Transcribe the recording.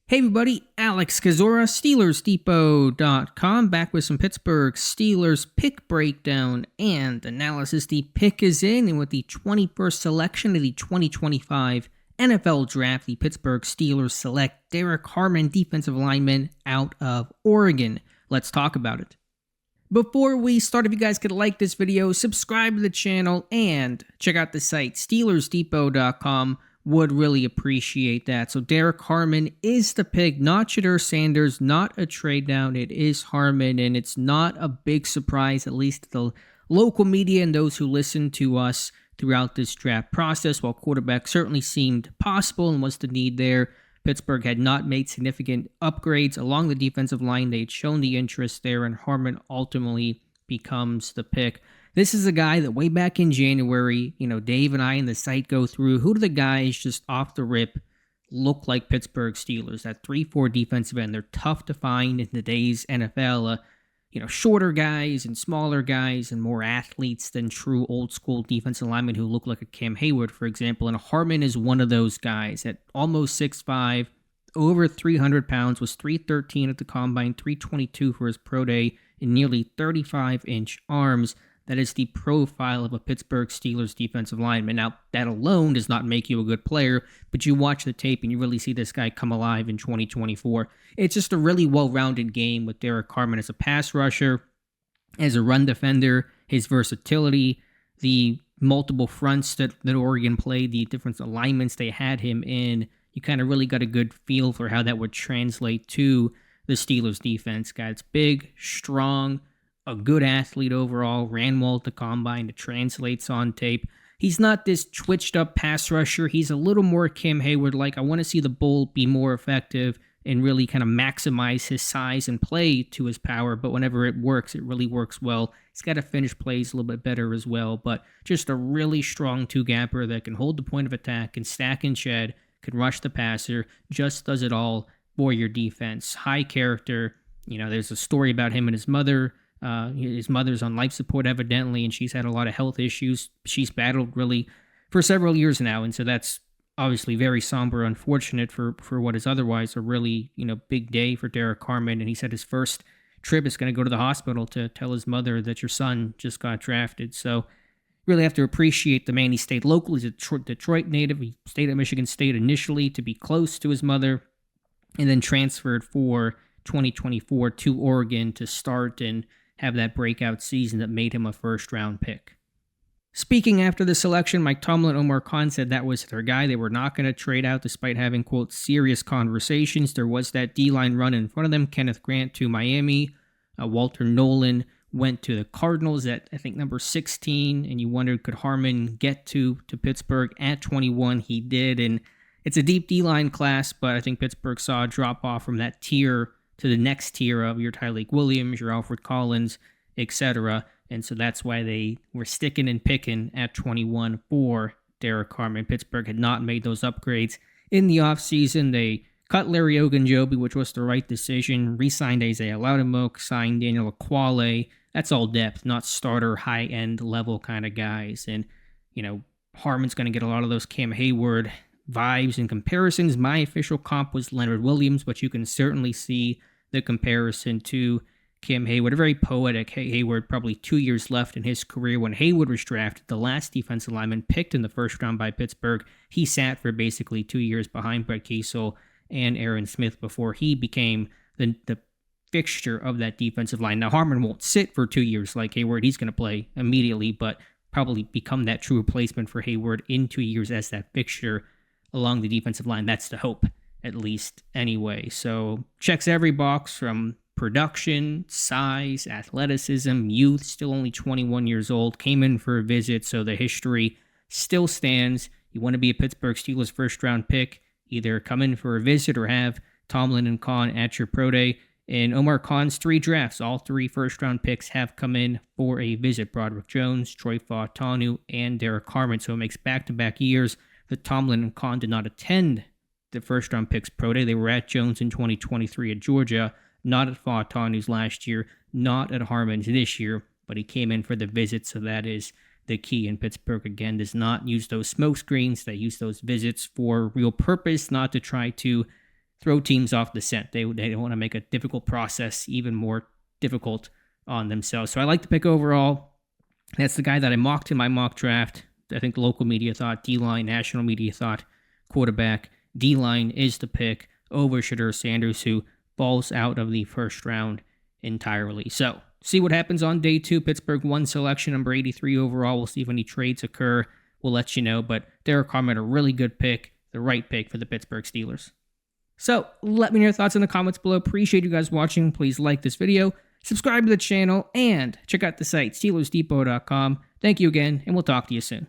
Hey everybody, Alex Kazora, SteelersDepot.com, back with some Pittsburgh Steelers pick breakdown and analysis. The pick is in, and with the 21st selection of the 2025 NFL Draft, the Pittsburgh Steelers select Derrick Harmon, defensive lineman out of Oregon. Let's talk about it. Before we start, if you guys could like this video, subscribe to the channel, and check out the site, SteelersDepot.com. Would really appreciate that. So Derrick Harmon is the pick, not Shedeur Sanders, not a trade down. It is Harmon, and it's not a big surprise, at least to the local media and those who listen to us throughout this draft process. While quarterback certainly seemed possible and was the need there, Pittsburgh had not made significant upgrades along the defensive line. They'd shown the interest there, and Harmon ultimately becomes the pick. This is a guy that way back in January, Dave and I and the site go through, who do the guys just off the rip look like Pittsburgh Steelers? That 3-4 defensive end. They're tough to find in today's NFL. Shorter guys and smaller guys and more athletes than true old school defensive linemen who look like a Cam Hayward, for example. And Harmon is one of those guys at almost 6'5", over 300 pounds, was 313 at the combine, 322 for his pro day, and nearly 35-inch arms. That is the profile of a Pittsburgh Steelers defensive lineman. Now, that alone does not make you a good player, but you watch the tape and you really see this guy come alive in 2024. It's just a really well-rounded game with Derrick Harmon as a pass rusher, as a run defender, his versatility, the multiple fronts that Oregon played, the different alignments they had him in. You kind of really got a good feel for how that would translate to the Steelers defense. Guy's big, strong, a good athlete overall, ran well at the combine. It translates on tape. He's not this twitched up pass rusher. He's a little more Cam Hayward-like. I want to see the bull be more effective and really kind of maximize his size and play to his power. But whenever it works, it really works well. He's got to finish plays a little bit better as well. But just a really strong two-gapper that can hold the point of attack, can stack and shed, can rush the passer, just does it all for your defense. High character. There's a story about him and his mother. His mother's on life support, evidently, and she's had a lot of health issues. She's battled really for several years now, and so that's obviously very somber, unfortunate for what is otherwise a really, big day for Derrick Harmon. And he said his first trip is going to go to the hospital to tell his mother that your son just got drafted. So really have to appreciate the man. He stayed local. He's a Detroit native. He stayed at Michigan State initially to be close to his mother, and then transferred for 2024 to Oregon to start and have that breakout season that made him a first-round pick. Speaking after the selection, Mike Tomlin and Omar Khan said that was their guy. They were not going to trade out despite having, quote, serious conversations. There was that D-line run in front of them. Kenneth Grant to Miami. Walter Nolan went to the Cardinals at, I think, number 16, and you wondered, could Harmon get to Pittsburgh at 21? He did, and it's a deep D-line class, but I think Pittsburgh saw a drop-off from that tier to the next tier of your Tyreek Williams, your Alfred Collins, etc. And so that's why they were sticking and picking at 21 for Derrick Harmon. Pittsburgh had not made those upgrades in the offseason. They cut Larry Ogunjobi, which was the right decision, re-signed Isaiah Loudermilk, signed Daniel Akwale. That's all depth, not starter, high-end level kind of guys. And, Harmon's going to get a lot of those Cam Hayward vibes and comparisons. My official comp was Leonard Williams, but you can certainly see the comparison to Cam Hayward. A very poetic Hayward, probably 2 years left in his career when Hayward was drafted, the last defensive lineman picked in the first round by Pittsburgh. He sat for basically 2 years behind Brett Kiesel and Aaron Smith before he became the fixture of that defensive line. Now, Harmon won't sit for 2 years like Hayward. He's going to play immediately, but probably become that true replacement for Hayward in 2 years as that fixture along the defensive line. That's the hope, at least, anyway. So checks every box from production, size, athleticism, youth, still only 21 years old, came in for a visit, so the history still stands. You want to be a Pittsburgh Steelers first-round pick, either come in for a visit or have Tomlin and Khan at your pro day. In Omar Khan's 3 drafts, all 3 first-round picks have come in for a visit. Broderick Jones, Troy Fautanu, and Derrick Harmon, so it makes back-to-back years that Tomlin and Khan did not attend the first-round picks pro day. They were at Jones in 2023 at Georgia, not at Fautanu's last year, not at Harmon's this year, but he came in for the visit, so that is the key. And Pittsburgh, again, does not use those smoke screens. They use those visits for real purpose, not to try to throw teams off the scent. They don't want to make a difficult process even more difficult on themselves. So I like the pick overall. That's the guy that I mocked in my mock draft. I think local media thought D-line, national media thought quarterback. D-line is the pick over Shedeur Sanders, who falls out of the first round entirely. So, see what happens on day 2. Pittsburgh 1 selection, number 83 overall. We'll see if any trades occur. We'll let you know. But Derrick Harmon, a really good pick, the right pick for the Pittsburgh Steelers. So, let me know your thoughts in the comments below. Appreciate you guys watching. Please like this video, subscribe to the channel, and check out the site, SteelersDepot.com. Thank you again, and we'll talk to you soon.